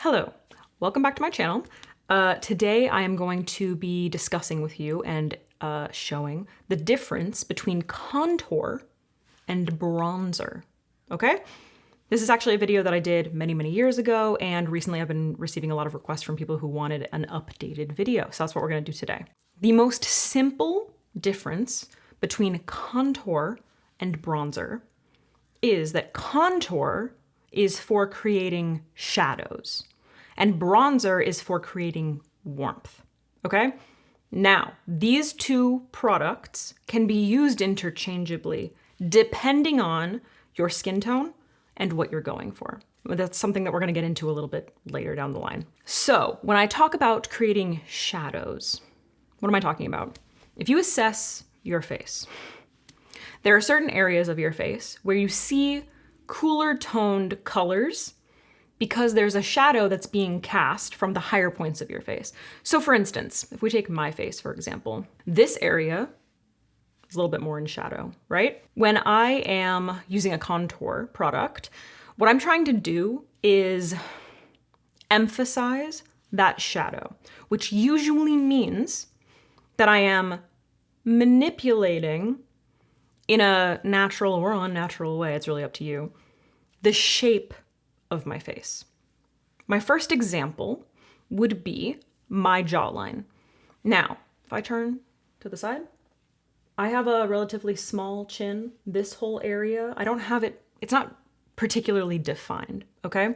Hello, welcome back to my channel. Today I am going to be discussing with you and showing the difference between contour and bronzer, okay? This is actually a video that I did many years ago, and recently I've been receiving a lot of requests from people who wanted an updated video, so that's what we're gonna do today. The most simple difference between contour and bronzer is that contour is for creating shadows and bronzer is for creating warmth, okay? Now, these two products can be used interchangeably depending on your skin tone and what you're going for. That's something that we're gonna get into a little bit later down the line. So when I talk about creating shadows, what am I talking about? If you assess your face, there are certain areas of your face where you see cooler toned colors because there's a shadow that's being cast from the higher points of your face. So for instance, if we take my face, for example, this area is a little bit more in shadow, right? When I am using a contour product, what I'm trying to do is emphasize that shadow, which usually means that I am manipulating in a natural or unnatural way, it's really up to you, the shape of my face. My first example would be my jawline. Now, if I turn to the side, I have a relatively small chin. This whole area, I don't have it, it's not particularly defined, okay?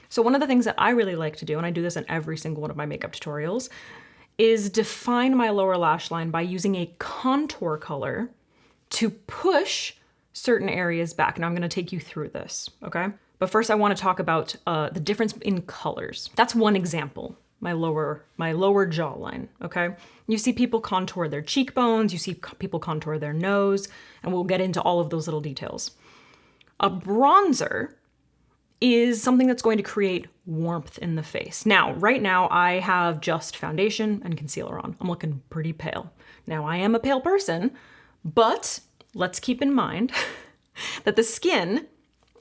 So one of the things that I really like to do, and I do this in every single one of my makeup tutorials, is define my lower lash line by using a contour color to push certain areas back. Now I'm gonna take you through this, okay? But first I wanna talk about the difference in colors. That's one example, my lower jawline, okay? You see people contour their cheekbones, you see people contour their nose, and we'll get into all of those little details. A bronzer is something that's going to create warmth in the face. Now, right now I have just foundation and concealer on. I'm looking pretty pale. Now I am a pale person, but let's keep in mind that the skin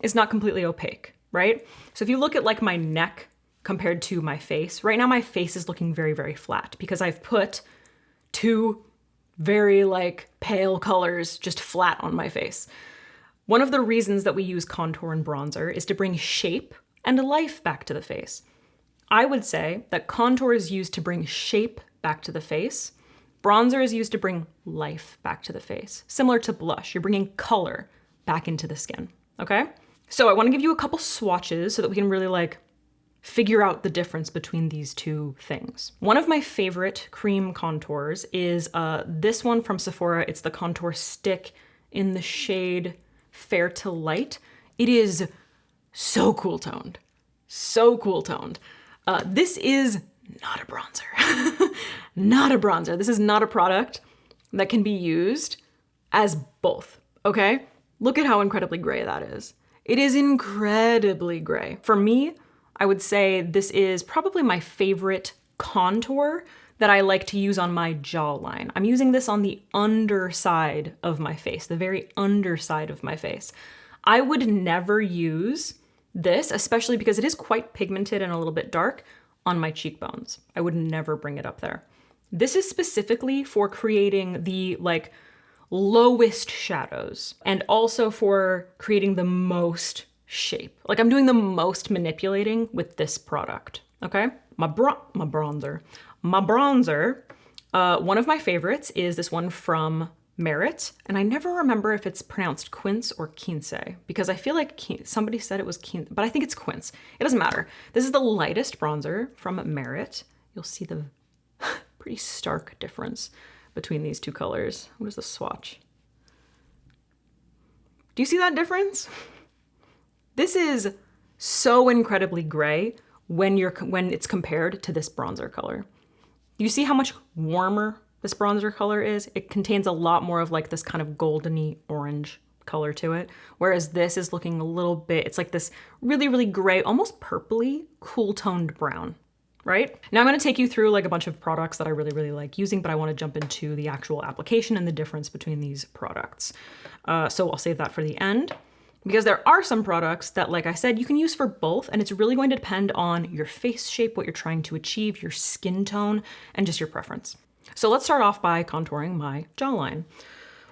is not completely opaque, right? So if you look at like my neck compared to my face, right now my face is looking very flat because I've put two very like pale colors just flat on my face. One of the reasons that we use contour and bronzer is to bring shape and life back to the face. I would say that contour is used to bring shape back to the face. Bronzer is used to bring life back to the face. Similar to blush, you're bringing color back into the skin, okay? So I wanna give you a couple swatches so that we can really like figure out the difference between these two things. One of my favorite cream contours is this one from Sephora. It's the contour stick in the shade Fair to Light. It is so cool toned, so cool toned. This is not a bronzer, not a bronzer. This is not a product that can be used as both, okay? Look at how incredibly gray that is. It is incredibly gray. For me, I would say this is probably my favorite contour that I like to use on my jawline. I'm using this on the underside of my face, the very underside of my face. I would never use this, especially because it is quite pigmented and a little bit dark, on my cheekbones. I would never bring it up there. This is specifically for creating the like lowest shadows and also for creating the most shape. Like I'm doing the most manipulating with this product, okay? My bronzer. My bronzer, one of my favorites is this one from Merit, and I never remember if it's pronounced quince or quince because I feel like somebody said it was quince, but I think it's quince. It doesn't matter. This is the lightest bronzer from Merit. You'll see the pretty stark difference between these two colors. What is the swatch? Do you see that difference? This is so incredibly gray when it's compared to this bronzer color. You see how much warmer this bronzer color is? It contains a lot more of like this kind of goldeny orange color to it, whereas this is looking a little bit, it's like this really gray, almost purpley, cool toned brown, right? Now I'm gonna take you through like a bunch of products that I really like using, but I wanna jump into the actual application and the difference between these products. So I'll save that for the end. Because there are some products that, like I said, you can use for both, and it's really going to depend on your face shape, what you're trying to achieve, your skin tone, and just your preference. So let's start off by contouring my jawline.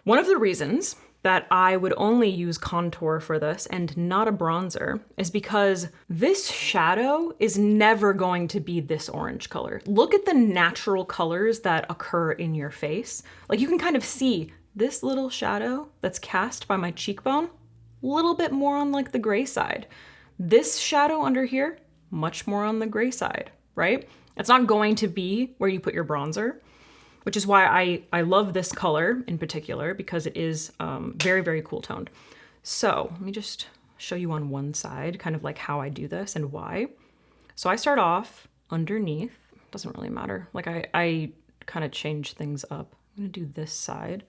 One of the reasons that I would only use contour for this and not a bronzer is because this shadow is never going to be this orange color. Look at the natural colors that occur in your face. Like, you can kind of see this little shadow that's cast by my cheekbone, a little bit more on like the gray side. This shadow under here, much more on the gray side, right? It's not going to be where you put your bronzer, which is why I love this color in particular, because it is very, very cool toned. So let me just show you on one side kind of like how I do this and why. So I start off underneath, doesn't really matter. Like I kind of change things up. I'm gonna do this side.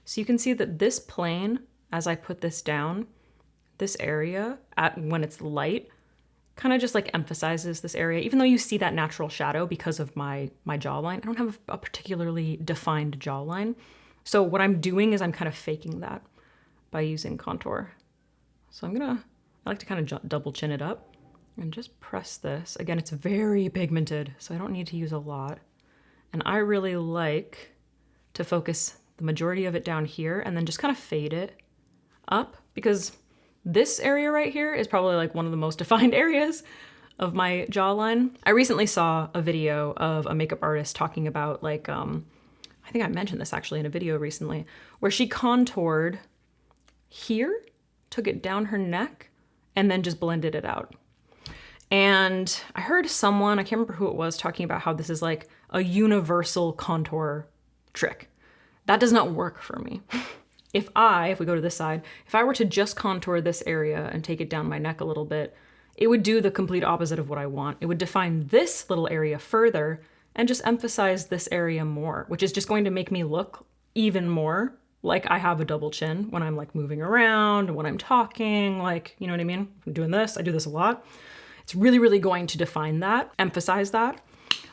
So you can see that this plane, as I put this down, this area when it's light, kind of just like emphasizes this area, even though you see that natural shadow because of my jawline. I don't have a particularly defined jawline. So what I'm doing is I'm kind of faking that by using contour. So I like to kind of double chin it up and just press this. Again, it's very pigmented, so I don't need to use a lot. And I really like to focus the majority of it down here and then just kind of fade it up, because this area right here is probably like one of the most defined areas of my jawline. I recently saw a video of a makeup artist talking about like, I think I mentioned this actually in a video recently, where she contoured here, took it down her neck, and then just blended it out. And I heard someone, I can't remember who it was, talking about how this is like a universal contour trick. That does not work for me. If we go to this side, if I were to just contour this area and take it down my neck a little bit, it would do the complete opposite of what I want. It would define this little area further and just emphasize this area more, which is just going to make me look even more like I have a double chin when I'm like moving around, when I'm talking, like, you know what I mean? I'm doing this, I do this a lot. It's really, really going to define that, emphasize that.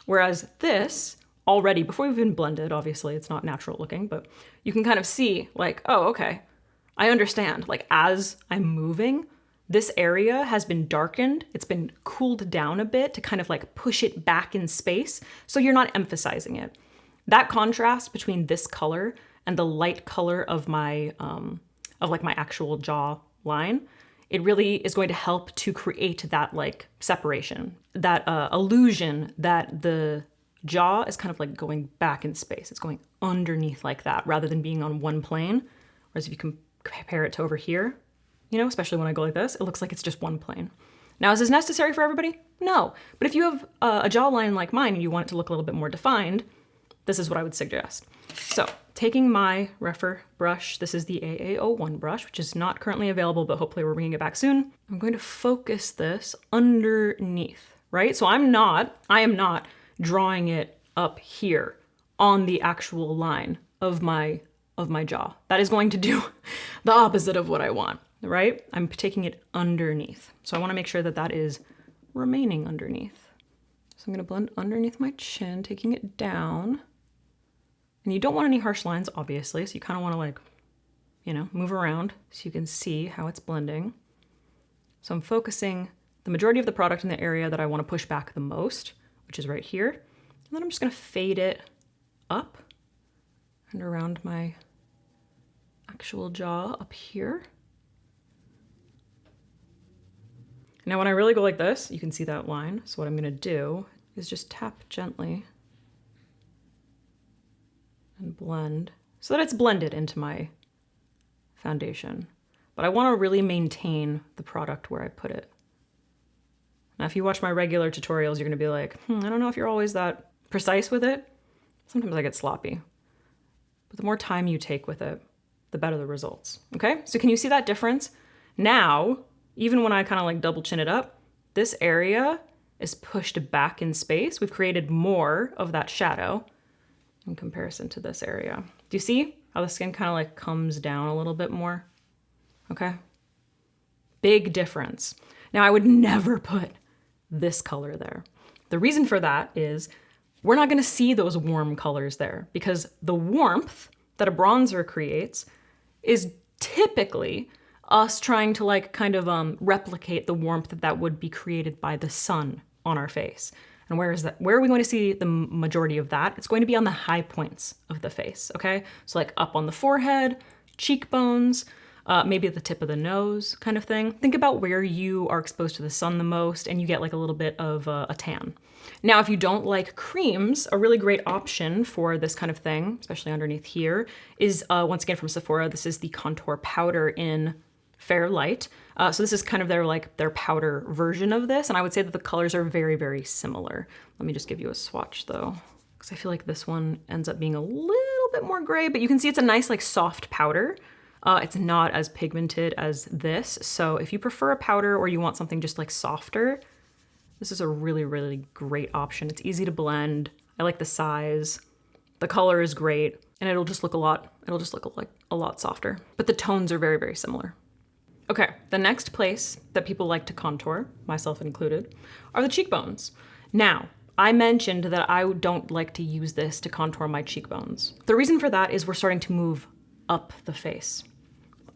Whereas this, already, before we've even blended, obviously it's not natural looking, but you can kind of see like, oh, okay, I understand. Like, as I'm moving, this area has been darkened. It's been cooled down a bit to kind of like push it back in space, so you're not emphasizing it. That contrast between this color and the light color of my, like my actual jaw line, it really is going to help to create that like separation, that illusion that the jaw is kind of like going back in space. It's going underneath like that rather than being on one plane. Whereas if you compare it to over here, you know, especially when I go like this, it looks like it's just one plane. Now, is this necessary for everybody? No. But if you have a jawline like mine and you want it to look a little bit more defined, this is what I would suggest. So taking my Rephr brush, this is the AA01 brush, which is not currently available, but hopefully we're bringing it back soon. I'm going to focus this underneath, right? So I am not drawing it up here on the actual line of my jaw. That is going to do the opposite of what I want, right? I'm taking it underneath. So I want to make sure that that is remaining underneath. So I'm going to blend underneath my chin, taking it down. And you don't want any harsh lines, obviously, so you kind of want to like, you know, move around so you can see how it's blending. So I'm focusing the majority of the product in the area that I want to push back the most, which is right here. And then I'm just going to fade it up and around my actual jaw up here. Now, when I really go like this, you can see that line. So what I'm going to do is just tap gently and blend so that it's blended into my foundation. But I want to really maintain the product where I put it. Now, if you watch my regular tutorials, you're going to be like, I don't know if you're always that precise with it. Sometimes I get sloppy. But the more time you take with it, the better the results. Okay? So can you see that difference? Now, even when I kind of like double chin it up, this area is pushed back in space. We've created more of that shadow in comparison to this area. Do you see how the skin kind of like comes down a little bit more? Okay? Big difference. Now, I would never put this color there. The reason for that is we're not going to see those warm colors there because the warmth that a bronzer creates is typically us trying to like kind of replicate the warmth that would be created by the sun on our face. And where are we going to see the majority of that? It's going to be on the high points of the face, okay? So like up on the forehead, cheekbones, maybe at the tip of the nose kind of thing. Think about where you are exposed to the sun the most and you get like a little bit of a tan. Now, if you don't like creams, a really great option for this kind of thing, especially underneath here, is once again from Sephora. This is the contour powder in Fair Light. So this is kind of their powder version of this. And I would say that the colors are very, very similar. Let me just give you a swatch though, because I feel like this one ends up being a little bit more gray, but you can see it's a nice like soft powder. It's not as pigmented as this. So if you prefer a powder or you want something just like softer, this is a really, really great option. It's easy to blend. I like the size. The color is great, and it'll just look like a lot softer. But the tones are very, very similar. Okay, the next place that people like to contour, myself included, are the cheekbones. Now, I mentioned that I don't like to use this to contour my cheekbones. The reason for that is we're starting to move up the face.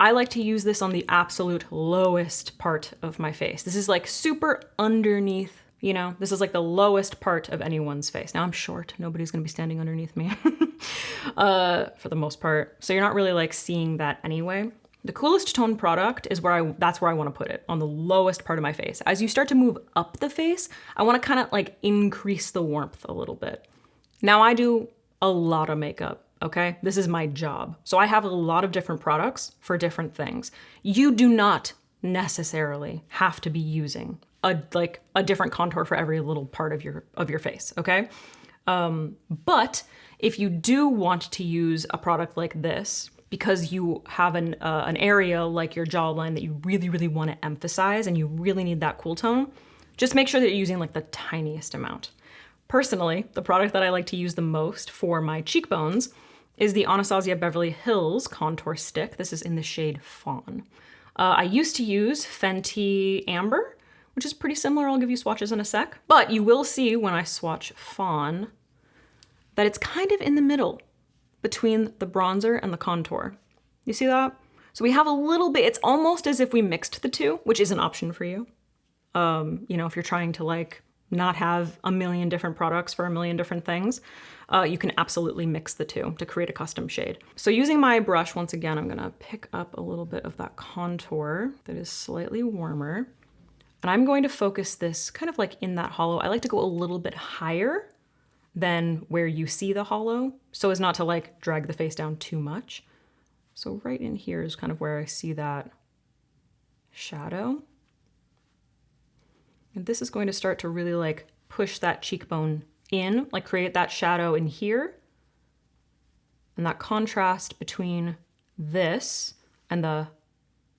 I like to use this on the absolute lowest part of my face. This is like super underneath, you know, this is like the lowest part of anyone's face. Now I'm short, nobody's gonna be standing underneath me for the most part. So you're not really like seeing that anyway. The coolest tone product is that's where I wanna put it, on the lowest part of my face. As you start to move up the face, I wanna kind of like increase the warmth a little bit. Now I do a lot of makeup. Okay, this is my job. So I have a lot of different products for different things. You do not necessarily have to be using a different contour for every little part of your face, okay? But if you do want to use a product like this, because you have an area like your jawline that you really, really want to emphasize and you really need that cool tone, just make sure that you're using like the tiniest amount. Personally, the product that I like to use the most for my cheekbones is the Anastasia Beverly Hills Contour Stick. This is in the shade Fawn. I used to use Fenty Amber, which is pretty similar. I'll give you swatches in a sec. But you will see when I swatch Fawn that it's kind of in the middle between the bronzer and the contour. You see that? So we have a little bit, it's almost as if we mixed the two, which is an option for you. You know, if you're trying to like not have a million different products for a million different things, you can absolutely mix the two to create a custom shade. So using my brush, once again, I'm gonna pick up a little bit of that contour that is slightly warmer. And I'm going to focus this kind of like in that hollow. I like to go a little bit higher than where you see the hollow, so as not to like drag the face down too much. So right in here is kind of where I see that shadow. And this is going to start to really like push that cheekbone in, like create that shadow in here. And that contrast between this and the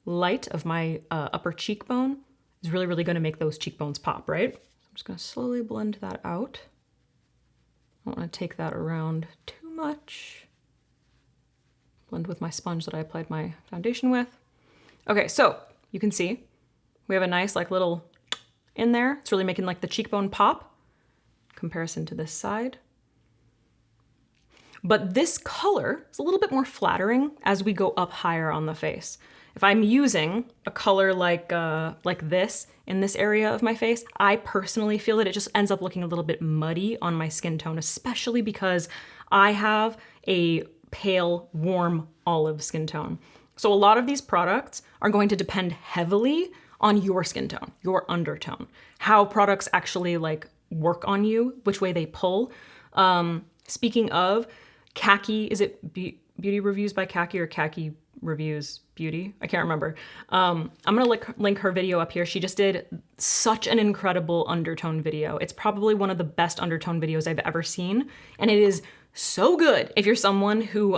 light of my upper cheekbone is really, really gonna make those cheekbones pop, right? I'm just gonna slowly blend that out. I don't wanna take that around too much. Blend with my sponge that I applied my foundation with. Okay, so you can see we have a nice like little in there. It's really making like the cheekbone pop. Comparison to this side. But this color is a little bit more flattering as we go up higher on the face. If I'm using a color like this in this area of my face, I personally feel that it just ends up looking a little bit muddy on my skin tone, especially because I have a pale, warm olive skin tone. So a lot of these products are going to depend heavily on your skin tone, your undertone, how products actually like work on you, which way they pull. Speaking of, Khaki, is it Beauty Reviews by Khaki or Khaki Reviews Beauty? I can't remember. I'm gonna link her video up here. She just did such an incredible undertone video. It's probably one of the best undertone videos I've ever seen. And it is so good if you're someone who,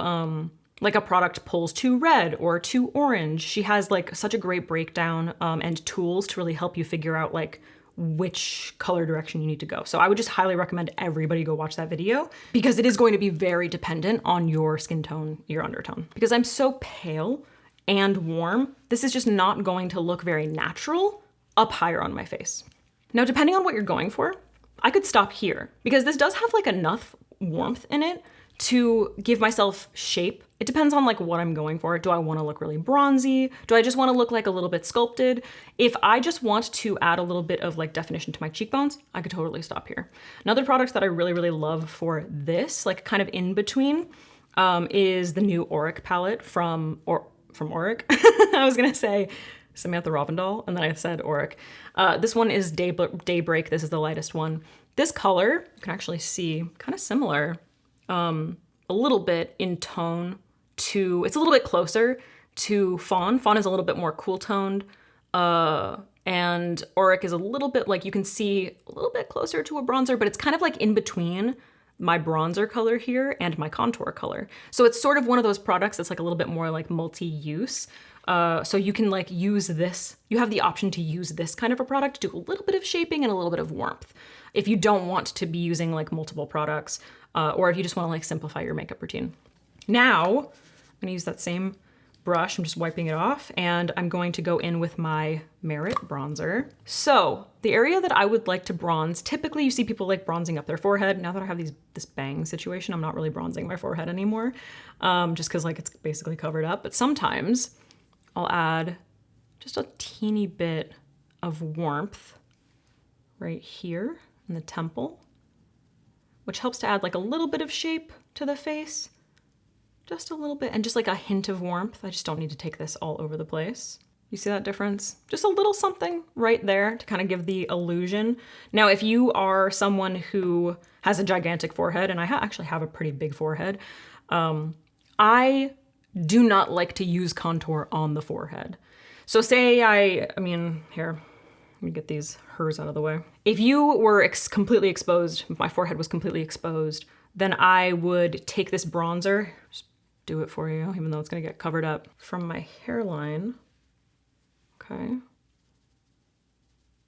like a product pulls too red or too orange. She has like such a great breakdown and tools to really help you figure out like which color direction you need to go. So I would just highly recommend everybody go watch that video because it is going to be very dependent on your skin tone, your undertone. Because I'm so pale and warm, this is just not going to look very natural up higher on my face. Now, depending on what you're going for, I could stop here because this does have like enough warmth in it to give myself shape. It depends on like what I'm going for. Do I want to look really bronzy? Do I just want to look like a little bit sculpted? If I just want to add a little bit of like definition to my cheekbones, I could totally stop here. Another product that I really, really love for this, like kind of in between, is the new Auric palette from Auric. I was gonna say Samantha Ravindal, and then I said Auric. This one is Daybreak. This is the lightest one. This color, you can actually see kind of similar, a little bit in tone to, it's a little bit closer to Fawn. Fawn is a little bit more cool toned, and Auric is a little bit like, you can see a little bit closer to a bronzer, but it's kind of like in between my bronzer color here and my contour color. So it's sort of one of those products that's like a little bit more like multi-use. So you can like use this, you have the option to use this kind of a product to do a little bit of shaping and a little bit of warmth if you don't want to be using like multiple products, or if you just want to like simplify your makeup routine. Now, I'm gonna use that same brush, I'm just wiping it off, and I'm going to go in with my Merit bronzer. So the area that I would like to bronze, typically you see people like bronzing up their forehead. Now that I have this bang situation, I'm not really bronzing my forehead anymore, just because like it's basically covered up. But sometimes I'll add just a teeny bit of warmth right here in the temple, which helps to add like a little bit of shape to the face. Just a little bit, and just like a hint of warmth. I just don't need to take this all over the place. You see that difference? Just a little something right there to kind of give the illusion. Now, if you are someone who has a gigantic forehead, and I actually have a pretty big forehead, I do not like to use contour on the forehead. So say I mean, here, let me get these hers out of the way. If you were completely exposed, if my forehead was completely exposed, then I would take this bronzer, just do it for you, even though it's gonna get covered up, from my hairline, okay?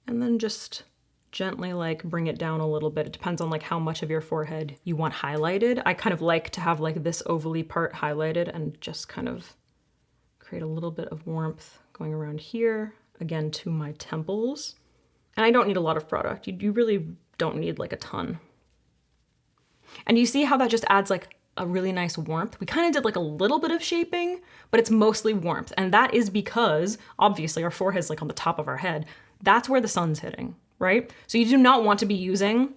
And then just gently like bring it down a little bit. It depends on like how much of your forehead you want highlighted. I kind of like to have like this ovally part highlighted and just kind of create a little bit of warmth going around here, again to my temples. And I don't need a lot of product. You really don't need like a ton. And you see how that just adds like a really nice warmth? We kind of did like a little bit of shaping, but it's mostly warmth. And that is because obviously our forehead's like on the top of our head. That's where the sun's hitting, right? So you do not want to be using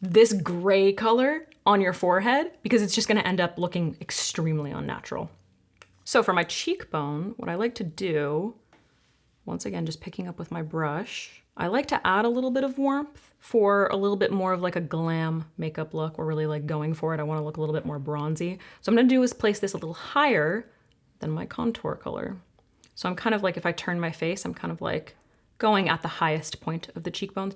this gray color on your forehead because it's just gonna end up looking extremely unnatural. So for my cheekbone, what I like to do, once again, just picking up with my brush, I like to add a little bit of warmth for a little bit more of like a glam makeup look. We're really like going for it. I want to look a little bit more bronzy. So I'm gonna do is place this a little higher than my contour color. So I'm kind of like, if I turn my face, I'm kind of like going at the highest point of the cheekbone.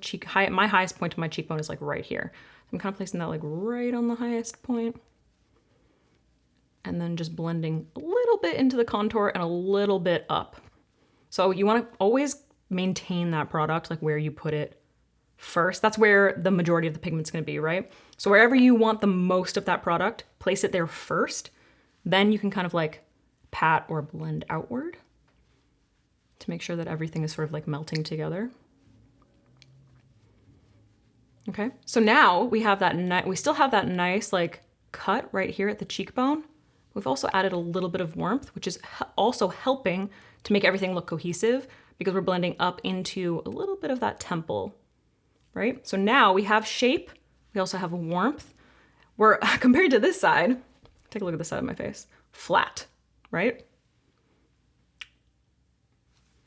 My highest point of my cheekbone is like right here. I'm kind of placing that like right on the highest point. And then just blending a little bit into the contour and a little bit up. So you want to always maintain that product, like where you put it first. That's where the majority of the pigment's going to be, right? So wherever you want the most of that product, place it there first. Then you can kind of like pat or blend outward to make sure that everything is sort of like melting together. Okay, so now we have that, we still have that nice like cut right here at the cheekbone. We've also added a little bit of warmth, which is also helping to make everything look cohesive because we're blending up into a little bit of that temple, right? So now we have shape, we also have warmth. We're, compared to this side, take a look at this side of my face, flat, right?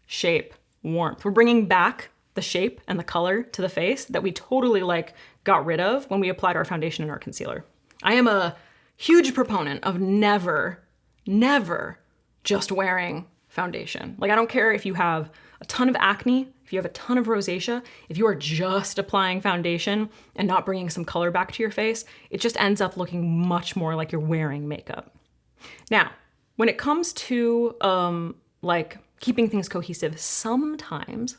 Shape, warmth. We're bringing back the shape and the color to the face that we totally like got rid of when we applied our foundation and our concealer. I am a huge proponent of never just wearing foundation. Like I don't care if you have a ton of acne, if you have a ton of rosacea, if you are just applying foundation and not bringing some color back to your face, it just ends up looking much more like you're wearing makeup. Now, when it comes to like keeping things cohesive, sometimes,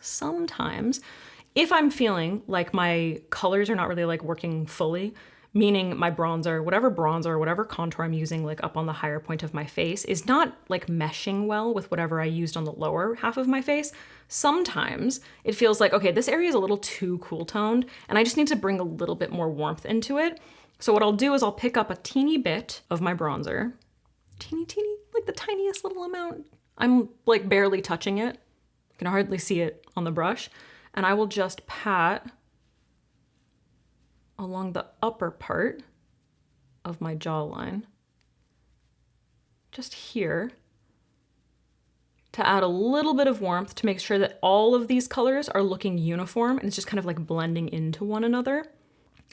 if I'm feeling like my colors are not really like working fully, meaning my bronzer, whatever contour I'm using like up on the higher point of my face is not like meshing well with whatever I used on the lower half of my face. Sometimes it feels like, okay, this area is a little too cool toned and I just need to bring a little bit more warmth into it. So what I'll do is I'll pick up a teeny bit of my bronzer, teeny, like the tiniest little amount. I'm like barely touching it. You can hardly see it on the brush. And I will just pat along the upper part of my jawline, just here, to add a little bit of warmth to make sure that all of these colors are looking uniform and it's just kind of like blending into one another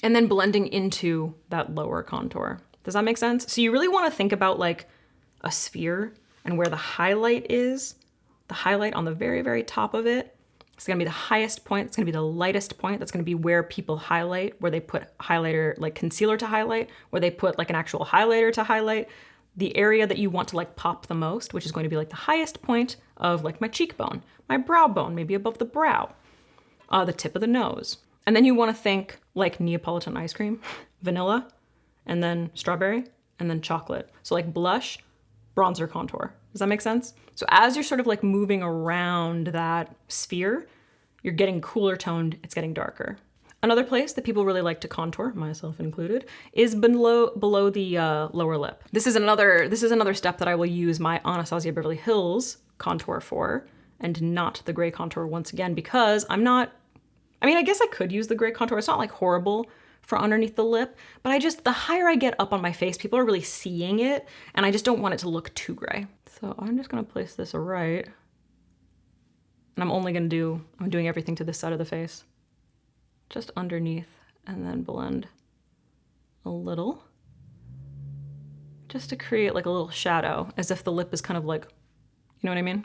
and then blending into that lower contour. Does that make sense? So you really want to think about like a sphere and where the highlight is, the highlight on the very, very top of it. It's gonna be the highest point, it's gonna be the lightest point, that's gonna be where people highlight, where they put highlighter, like concealer to highlight, where they put like an actual highlighter to highlight. The area that you want to like pop the most, which is going to be like the highest point of like my cheekbone, my brow bone, maybe above the brow, the tip of the nose. And then you wanna think like Neapolitan ice cream, vanilla, and then strawberry, and then chocolate. So like blush, bronzer, contour. Does that make sense? So as you're sort of like moving around that sphere, you're getting cooler toned, it's getting darker. Another place that people really like to contour, myself included, is below the lower lip. This is another step that I will use my Anastasia Beverly Hills contour for, and not the gray contour once again, because I guess I could use the gray contour. It's not like horrible for underneath the lip, but the higher I get up on my face, people are really seeing it, and I just don't want it to look too gray. So I'm just gonna place this right, and I'm doing everything to this side of the face. Just underneath, and then blend a little, just to create like a little shadow, as if the lip is kind of like, you know what I mean?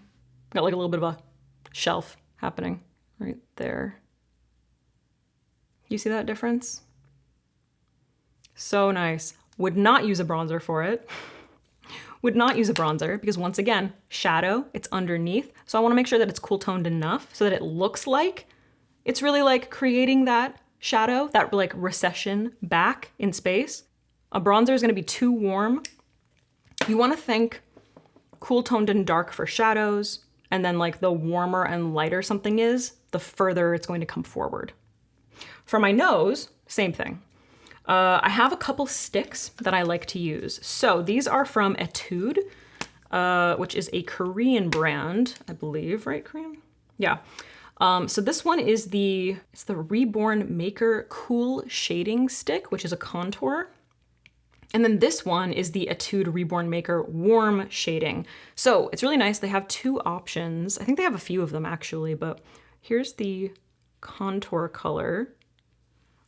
Got like a little bit of a shelf happening right there. You see that difference? So nice. Would not use a bronzer for it. Would not use a bronzer because once again, shadow, it's underneath. So I wanna make sure that it's cool toned enough so that it looks like it's really like creating that shadow, that like recession back in space. A bronzer is gonna be too warm. You wanna think cool toned and dark for shadows, and then like the warmer and lighter something is, the further it's going to come forward. For my nose, same thing. I have a couple sticks that I like to use. So these are from Etude, which is a Korean brand, I believe, right, Korean? Yeah. So this one is it's the Reborn Maker Cool Shading Stick, which is a contour. And then this one is the Etude Reborn Maker Warm Shading. So it's really nice. They have two options. I think they have a few of them actually, but here's the contour color.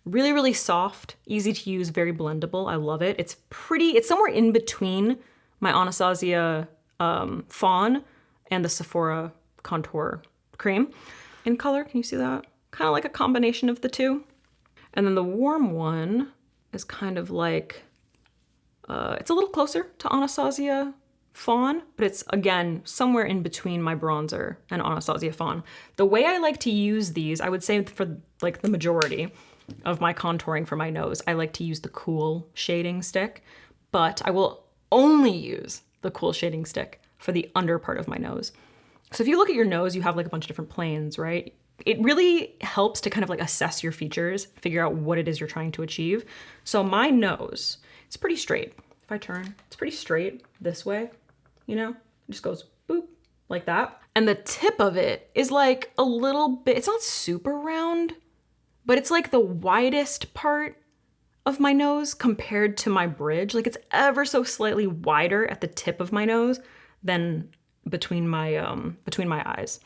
Really, really soft, easy to use, very blendable. I love it. It's somewhere in between my Anastasia Fawn and the Sephora Contour Cream. In color, can you see that? Kind of like a combination of the two. And then the warm one is kind of like, it's a little closer to Anastasia Fawn, but it's again, somewhere in between my bronzer and Anastasia Fawn. The way I like to use these, I would say for like the majority of my contouring for my nose, I like to use the Cool Shading Stick, but I will only use the Cool Shading Stick for the under part of my nose. So if you look at your nose, you have like a bunch of different planes, right? It really helps to kind of like assess your features, figure out what it is you're trying to achieve. So my nose, it's pretty straight. If I turn, it's pretty straight this way, you know? It just goes boop, like that. And the tip of it is like a little bit, it's not super round, but it's like the widest part of my nose compared to my bridge. Like it's ever so slightly wider at the tip of my nose than between my eyes.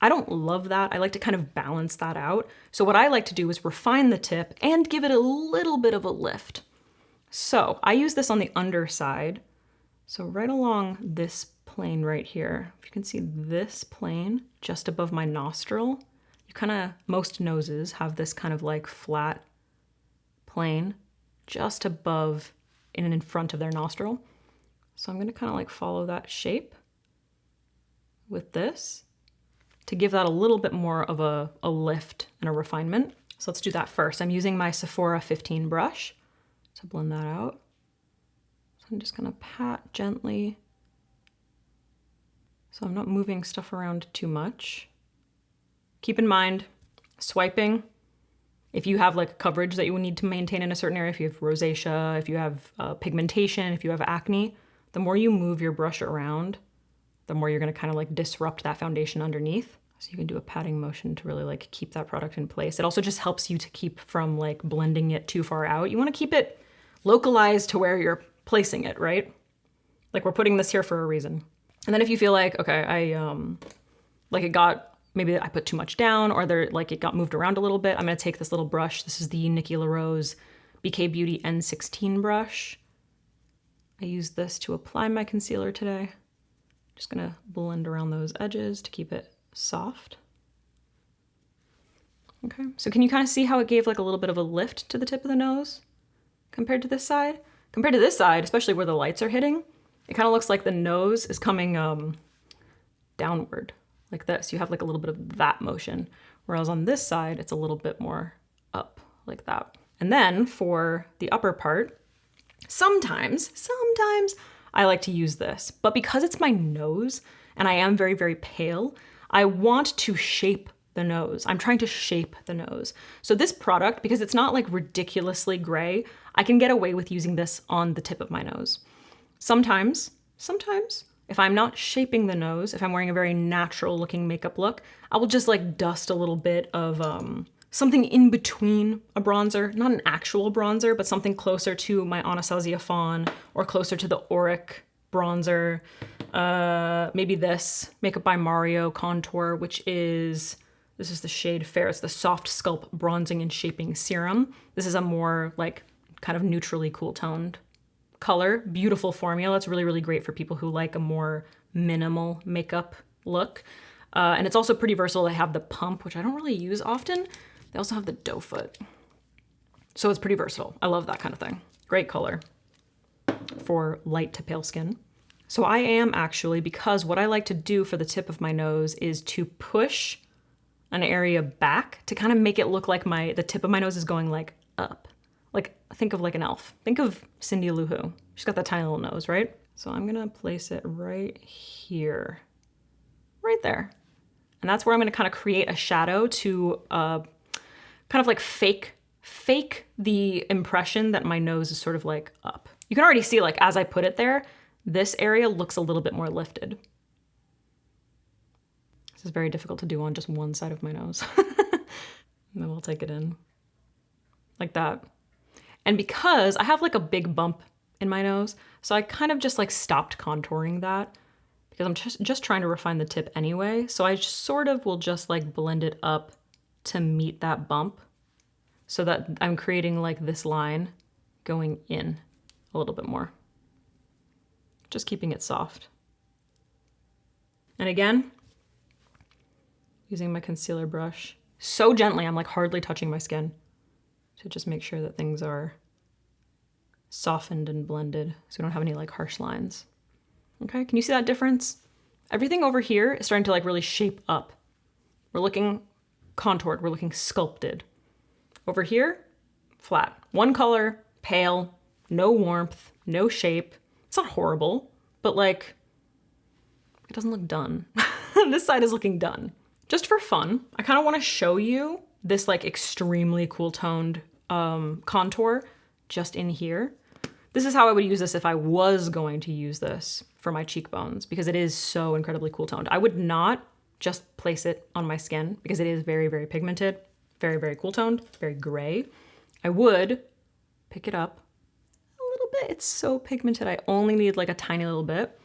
I don't love that. I like to kind of balance that out. So what I like to do is refine the tip and give it a little bit of a lift. So I use this on the underside. So right along this plane right here, if you can see this plane just above my nostril, most noses have this kind of like flat plane just above and in front of their nostril. So I'm gonna kind of like follow that shape with this to give that a little bit more of a lift and a refinement. So let's do that first. I'm using my Sephora 15 brush to blend that out. So I'm just gonna pat gently. So I'm not moving stuff around too much. Keep in mind, swiping If you have like coverage that you would need to maintain in a certain area, if you have rosacea, if you have pigmentation, if you have acne, the more you move your brush around, the more you're gonna kind of like disrupt that foundation underneath. So you can do a patting motion to really like keep that product in place. It also just helps you to keep from like blending it too far out. You wanna keep it localized to where you're placing it, right? Like we're putting this here for a reason. And then if you feel like, okay, like it got, maybe I put too much down or like it got moved around a little bit, I'm gonna take this little brush. This is the Nikki LaRose BK Beauty N16 brush. I used this to apply my concealer today. Just gonna blend around those edges to keep it soft. Okay, so can you kind of see how it gave like a little bit of a lift to the tip of the nose compared to this side? Compared to this side, especially where the lights are hitting, it kind of looks like the nose is coming downward like this. You have like a little bit of that motion. Whereas on this side, it's a little bit more up like that. And then for the upper part, sometimes I like to use this, but because it's my nose and I am very, very pale, I want to shape the nose. I'm trying to shape the nose. So this product, because it's not like ridiculously gray, I can get away with using this on the tip of my nose. Sometimes, if I'm not shaping the nose, if I'm wearing a very natural looking makeup look, I will just like dust a little bit of something in between a bronzer, not an actual bronzer, but something closer to my Anastasia Fawn or closer to the Auric bronzer. Maybe this Makeup by Mario contour, this is the shade Fair. It's the Soft Sculpt Bronzing and Shaping Serum. This is a more like kind of neutrally cool toned color. Beautiful formula. It's really, really great for people who like a more minimal makeup look. And it's also pretty versatile. They have the pump, which I don't really use often. They also have the doe foot. So it's pretty versatile. I love that kind of thing. Great color for light to pale skin. So I am actually, because what I like to do for the tip of my nose is to push an area back to kind of make it look like the tip of my nose is going like up. Like think of like an elf. Think of Cindy Lou Who. She's got that tiny little nose, right? So I'm gonna place it right here, right there. And that's where I'm gonna kind of create a shadow to kind of like fake the impression that my nose is sort of like up. You can already see like as I put it there, this area looks a little bit more lifted. This is very difficult to do on just one side of my nose. And then we'll take it in like that. And because I have like a big bump in my nose, so I kind of just like stopped contouring that because I'm just trying to refine the tip anyway. So I sort of will just like blend it up to meet that bump so that I'm creating like this line going in a little bit more. Just keeping it soft. And again, using my concealer brush so gently, I'm like hardly touching my skin to just make sure that things are softened and blended so we don't have any like harsh lines. Okay, can you see that difference? Everything over here is starting to like really shape up. We're looking contoured, we're looking sculpted. Over here, flat. One color, pale, no warmth, no shape. It's not horrible, but like, it doesn't look done. This side is looking done. Just for fun, I kind of want to show you this like extremely cool toned contour just in here. This is how I would use this if I was going to use this for my cheekbones because it is so incredibly cool toned. I would not just place it on my skin because it is very, very pigmented, very, very cool toned, very gray. I would pick it up a little bit. It's so pigmented. I only need like a tiny little bit.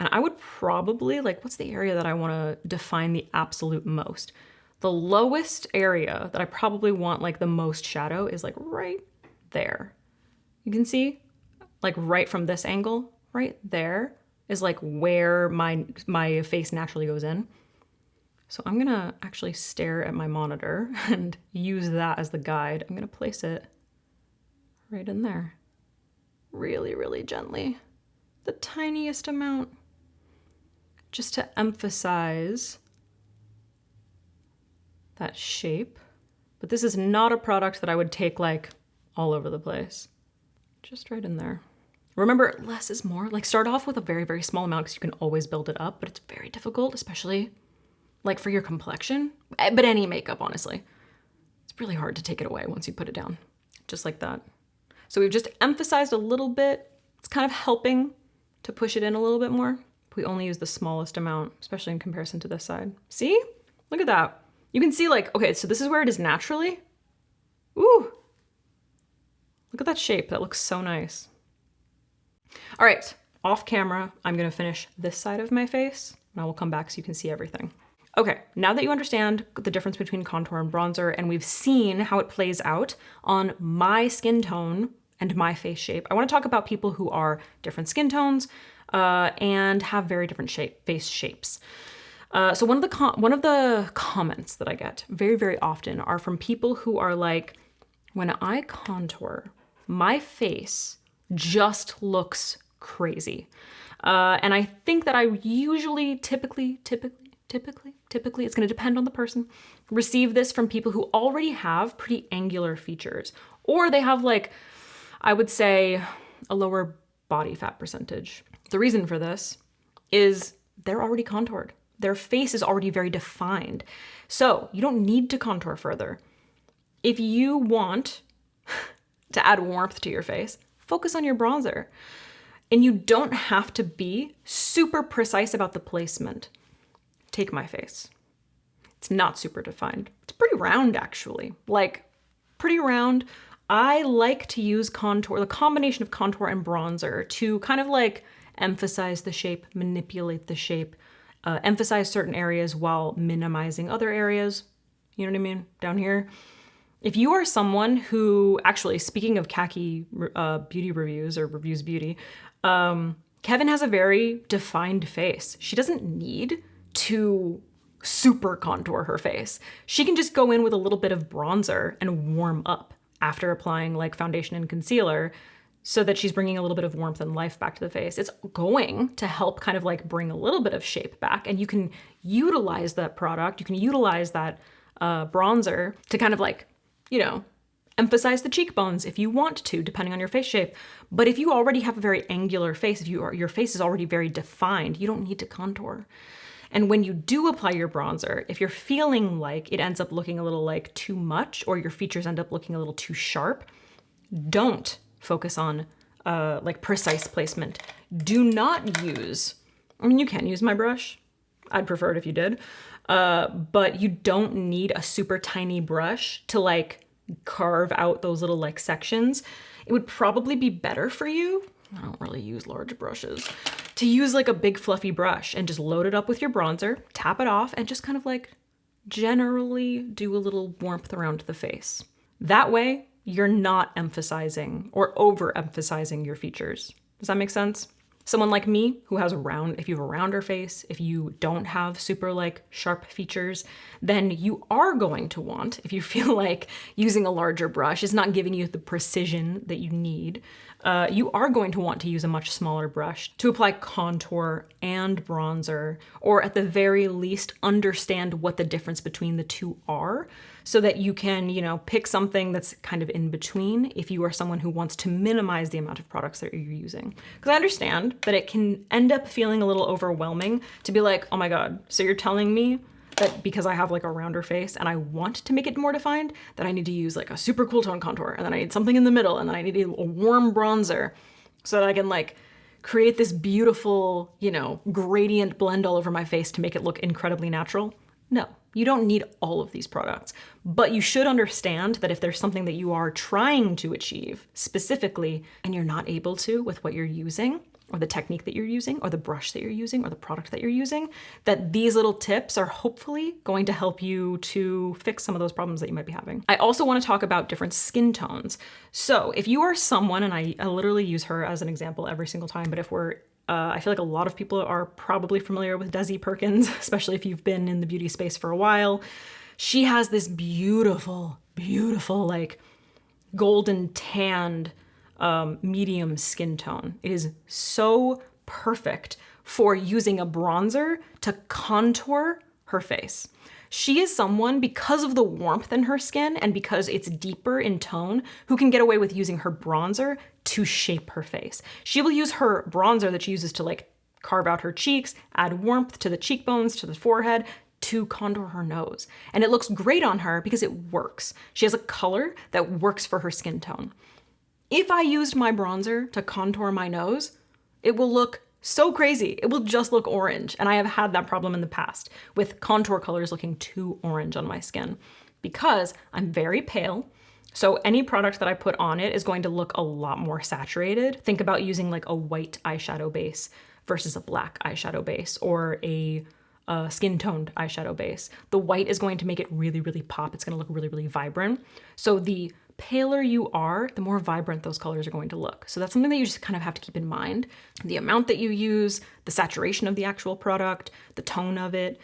And I would probably, like, what's the area that I want to define the absolute most? The lowest area that I probably want like the most shadow is like right there. You can see like right from this angle, right there is like where my face naturally goes in. So I'm gonna actually stare at my monitor and use that as the guide. I'm gonna place it right in there. Really, really gently. The tiniest amount. Just to emphasize that shape. But this is not a product that I would take like all over the place. Just right in there. Remember, less is more. Like start off with a very, very small amount because you can always build it up, but it's very difficult, especially like for your complexion, but any makeup, honestly. It's It's really hard to take it away once you put it down, just like that. So we've just emphasized a little bit. It's kind of helping to push it in a little bit more. We only use the smallest amount, especially in comparison to this side. See? Look at that. You can see like, okay, so this is where it is naturally. Ooh. Look at that shape. That looks so nice. All right, off camera, I'm gonna finish this side of my face and I will come back so you can see everything. Okay, now that you understand the difference between contour and bronzer and we've seen how it plays out on my skin tone and my face shape, I wanna talk about people who are different skin tones and have very different face shapes. So one of the comments that I get very, very often are from people who are like, when I contour, my face just looks crazy. And I think that I usually, typically, it's gonna depend on the person, receive this from people who already have pretty angular features, or they have like, I would say, a lower body fat percentage. The reason for this is they're already contoured. Their face is already very defined. So you don't need to contour further. If you want to add warmth to your face, focus on your bronzer. And you don't have to be super precise about the placement. Take my face. It's not super defined. It's pretty round actually, like pretty round. I like to use contour, the combination of contour and bronzer to kind of like emphasize the shape, manipulate the shape, emphasize certain areas while minimizing other areas. You know what I mean? Down here. If you are someone who, actually, speaking of khaki beauty reviews or reviews beauty, Kevin has a very defined face. She doesn't need to super contour her face. She can just go in with a little bit of bronzer and warm up after applying like foundation and concealer so that she's bringing a little bit of warmth and life back to the face. It's going to help kind of like bring a little bit of shape back, and you can utilize that product. You can utilize that bronzer to kind of like, you know, emphasize the cheekbones if you want to, depending on your face shape. But if you already have a very angular face, if your face is already very defined, you don't need to contour. And when you do apply your bronzer, if you're feeling like it ends up looking a little like too much, or your features end up looking a little too sharp, don't focus on like precise placement. Do not use, I mean, you can use my brush. I'd prefer it if you did. But you don't need a super tiny brush to like carve out those little like sections. It would probably be better for you, I don't really use large brushes, to use like a big fluffy brush and just load it up with your bronzer, tap it off, and just kind of like generally do a little warmth around the face. That way, you're not emphasizing or overemphasizing your features. Does that make sense? Someone like me who has if you have a rounder face, if you don't have super like sharp features, then you are going to want, if you feel like using a larger brush is not giving you the precision that you need, you are going to want to use a much smaller brush to apply contour and bronzer, or at the very least understand what the difference between the two are, so that you can, you know, pick something that's kind of in between if you are someone who wants to minimize the amount of products that you're using. Because I understand that it can end up feeling a little overwhelming to be like, oh my God, so you're telling me that because I have like a rounder face and I want to make it more defined, that I need to use like a super cool tone contour, and then I need something in the middle, and then I need a warm bronzer so that I can like create this beautiful, you know, gradient blend all over my face to make it look incredibly natural. No, you don't need all of these products, but you should understand that if there's something that you are trying to achieve specifically and you're not able to with what you're using, or the technique that you're using, or the brush that you're using, or the product that you're using, that these little tips are hopefully going to help you to fix some of those problems that you might be having. I also want to talk about different skin tones. So if you are someone, and I literally use her as an example every single time, but if we're I feel like a lot of people are probably familiar with Desi Perkins, especially if you've been in the beauty space for a while. She has this beautiful, beautiful, like golden tanned medium skin tone. It is so perfect for using a bronzer to contour her face. She is someone, because of the warmth in her skin and because it's deeper in tone, who can get away with using her bronzer to shape her face. She will use her bronzer that she uses to like carve out her cheeks, add warmth to the cheekbones, to the forehead, to contour her nose. And it looks great on her because it works. She has a color that works for her skin tone. If I used my bronzer to contour my nose, it will look so crazy. It will just look orange. And I have had that problem in the past with contour colors looking too orange on my skin because I'm very pale. So any product that I put on it is going to look a lot more saturated. Think about using like a white eyeshadow base versus a black eyeshadow base or a skin toned eyeshadow base. The white is going to make it really, really pop. It's going to look really, really vibrant. So the paler you are, the more vibrant those colors are going to look. So that's something that you just kind of have to keep in mind. The amount that you use, the saturation of the actual product, the tone of it.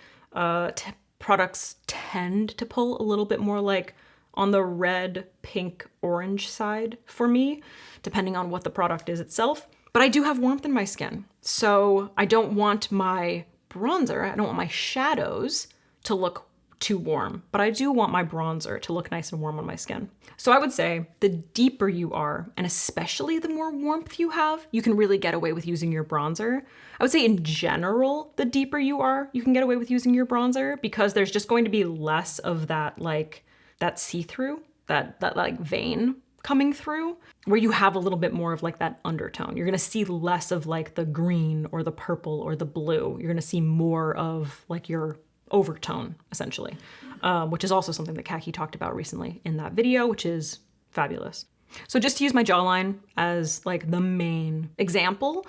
Products tend to pull a little bit more like on the red, pink, orange side for me, depending on what the product is itself. But I do have warmth in my skin. So I don't want my bronzer, I don't want my shadows to look too warm, but I do want my bronzer to look nice and warm on my skin. So I would say the deeper you are, and especially the more warmth you have, you can really get away with using your bronzer. I would say in general, the deeper you are, you can get away with using your bronzer because there's just going to be less of that like that see-through, that like vein coming through, where you have a little bit more of like that undertone. You're gonna see less of like the green or the purple or the blue. You're gonna see more of like your overtone, essentially, which is also something that Kaki talked about recently in that video, which is fabulous. So just to use my jawline as like the main example,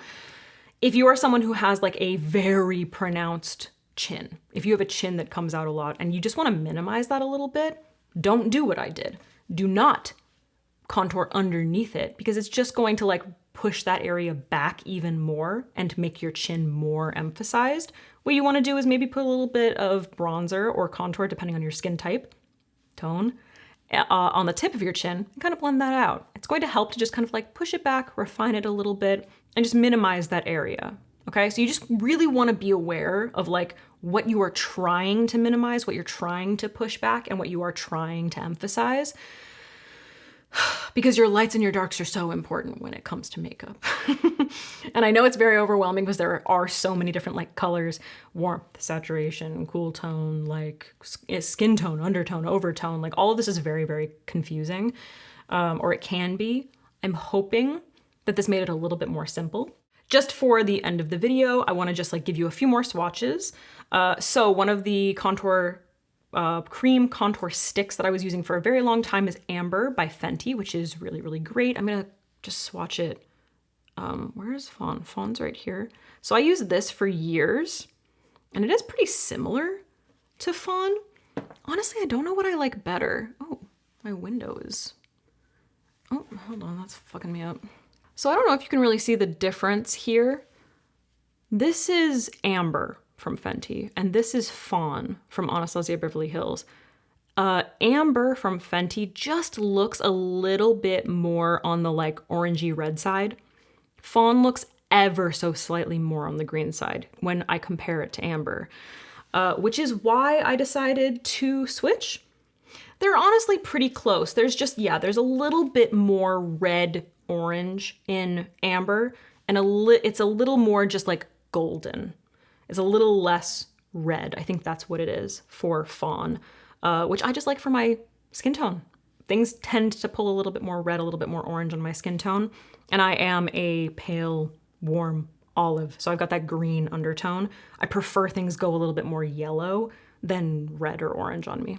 if you are someone who has like a very pronounced chin, if you have a chin that comes out a lot and you just wanna minimize that a little bit, don't do what I did. Do not contour underneath it because it's just going to like push that area back even more and make your chin more emphasized. What you want to do is maybe put a little bit of bronzer or contour, depending on your skin type, tone, on the tip of your chin and kind of blend that out. It's going to help to just kind of like push it back, refine it a little bit, and just minimize that area. Okay, so you just really want to be aware of like what you are trying to minimize, what you're trying to push back, and what you are trying to emphasize. Because your lights and your darks are so important when it comes to makeup. And I know it's very overwhelming because there are so many different like colors, warmth, saturation, cool tone, like skin tone, undertone, overtone, like all of this is very, very confusing, or it can be. I'm hoping that this made it a little bit more simple. Just for the end of the video, I wanna just like give you a few more swatches. So one of the cream contour sticks that I was using for a very long time is Amber by Fenty, which is really, really great. I'm gonna just swatch it. Where is Fawn? Fawn's right here. So I used this for years and it is pretty similar to Fawn. Honestly, I don't know what I like better. Oh, my window is, oh, hold on, that's fucking me up. So I don't know if you can really see the difference here. This is Amber from Fenty, and this is Fawn from Anastasia Beverly Hills. Amber from Fenty just looks a little bit more on the like orangey red side. Fawn looks ever so slightly more on the green side when I compare it to Amber, which is why I decided to switch. They're honestly pretty close. There's just, yeah, there's a little bit more red orange in Amber, and it's a little more just like golden. It's a little less red. I think that's what it is for Fawn, which I just like for my skin tone. Things tend to pull a little bit more red, a little bit more orange on my skin tone, and I am a pale, warm olive, so I've got that green undertone. I prefer things go a little bit more yellow than red or orange on me.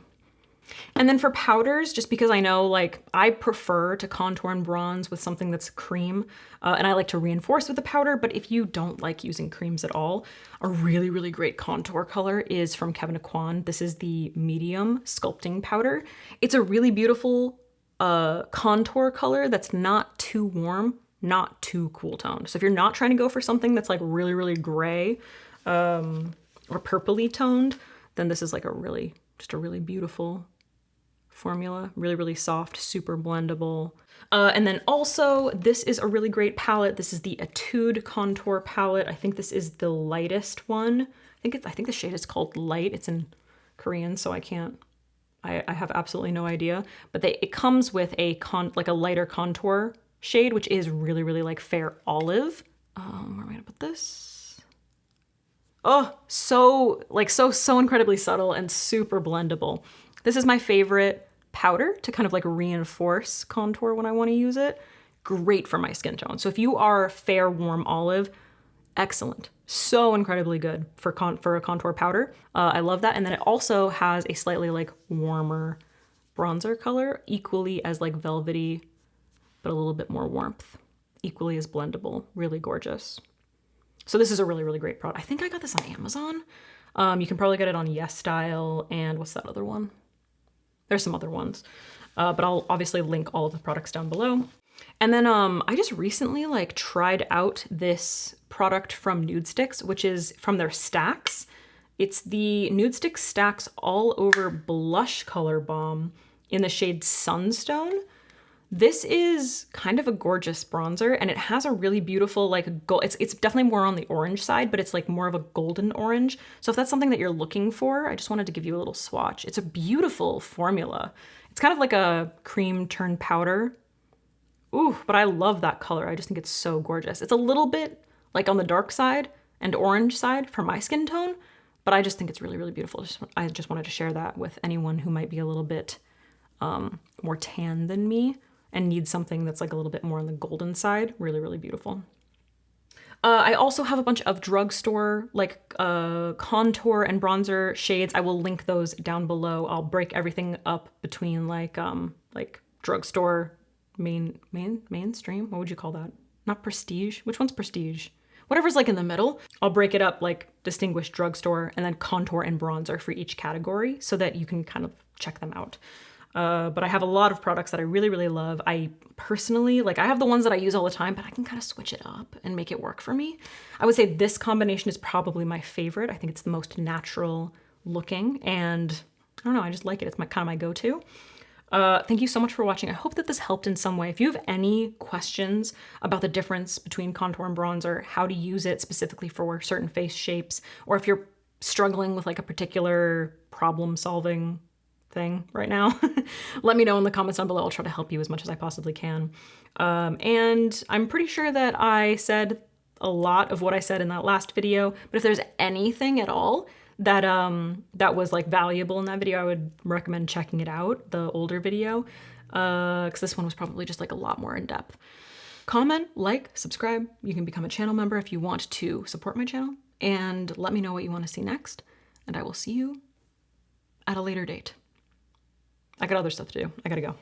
And then for powders, just because I know like I prefer to contour and bronze with something that's cream, and I like to reinforce with a powder, but if you don't like using creams at all, a really, really great contour color is from Kevyn Aucoin. This is the medium sculpting powder. It's a really beautiful contour color that's not too warm, not too cool toned. So if you're not trying to go for something that's like really, really gray or purpley toned, then this is like just a really beautiful formula, really, really soft, super blendable. And then also, this is a really great palette. This is the Etude Contour palette. I think this is the lightest one. I think the shade is called Light. It's in Korean, so I have absolutely no idea. But it comes with a lighter contour shade, which is really, really like fair olive. Where am I gonna put this? Oh, so incredibly subtle and super blendable. This is my favorite powder to kind of like reinforce contour when I want to use it. Great for my skin tone. So if you are fair, warm olive, excellent. So incredibly good for a contour powder. I love that. And then it also has a slightly like warmer bronzer color, equally as like velvety, but a little bit more warmth. Equally as blendable, really gorgeous. So this is a really, really great product. I think I got this on Amazon. You can probably get it on Yes Style and what's that other one? There's some other ones, but I'll obviously link all of the products down below. And then I just recently like tried out this product from Nude Sticks, which is from their stacks. It's the Nude Sticks Stacks All Over Blush Color Balm in the shade Sunstone. This is kind of a gorgeous bronzer, and it has a really beautiful like gold. It's definitely more on the orange side, but it's like more of a golden orange. So if that's something that you're looking for, I just wanted to give you a little swatch. It's a beautiful formula. It's kind of like a cream turned powder. Ooh, but I love that color. I just think it's so gorgeous. It's a little bit like on the dark side and orange side for my skin tone, but I just think it's really, really beautiful. I just wanted to share that with anyone who might be a little bit more tan than me and need something that's like a little bit more on the golden side. Really, really beautiful. I also have a bunch of drugstore like contour and bronzer shades. I will link those down below. I'll break everything up between like drugstore, mainstream. What would you call that? Not prestige. Which one's prestige? Whatever's like in the middle. I'll break it up like distinguished drugstore and then contour and bronzer for each category so that you can kind of check them out. But I have a lot of products that I really, really love. I personally, like I have the ones that I use all the time, but I can kind of switch it up and make it work for me. I would say this combination is probably my favorite. I think it's the most natural looking and I don't know, I just like it. It's kind of my go-to. Thank you so much for watching. I hope that this helped in some way. If you have any questions about the difference between contour and bronzer, how to use it specifically for certain face shapes, or if you're struggling with like a particular problem solving thing right now, let me know in the comments down below. I'll try to help you as much as I possibly can. And I'm pretty sure that I said a lot of what I said in that last video, but if there's anything at all that that was like valuable in that video, I would recommend checking it out, the older video, because this one was probably just like a lot more in depth. Comment, like, subscribe. You can become a channel member if you want to support my channel, and let me know what you want to see next, and I will see you at a later date. I got other stuff to do. I gotta go.